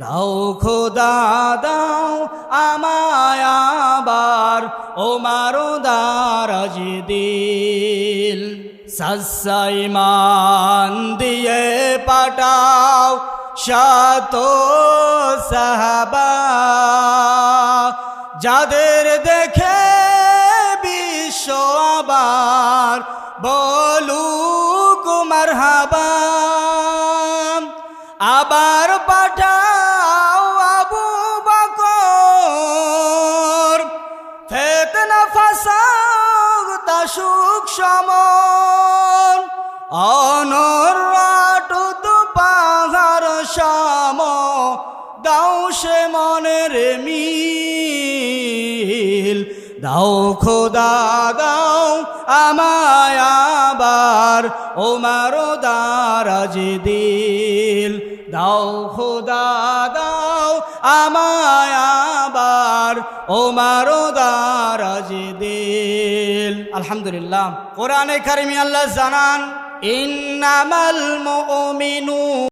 দাও খোদা দাও আমায় আবার ওমারো দারাজ দিল সসাইমান দিয়ে পাঠাও শত সাহাবা যাদের দেখে বিশ্ব আবার বলুক মারহাবা আবার পাঠাও আবু বকর ফিতনা ফাসাদ তাসুক সমন অনরাটুত পাহাড় শাম দাও সে মনের মিল দাও খোদা দাও আমায় আবার ওমারো দারাজ দিল দাও খোদা দাও আমায় আবার ওমারো দারাজ দিল। আলহামদুলিল্লাহ। কোরআনে কারিমে আল্লাহ জানান ইন্নামাল মুমিনু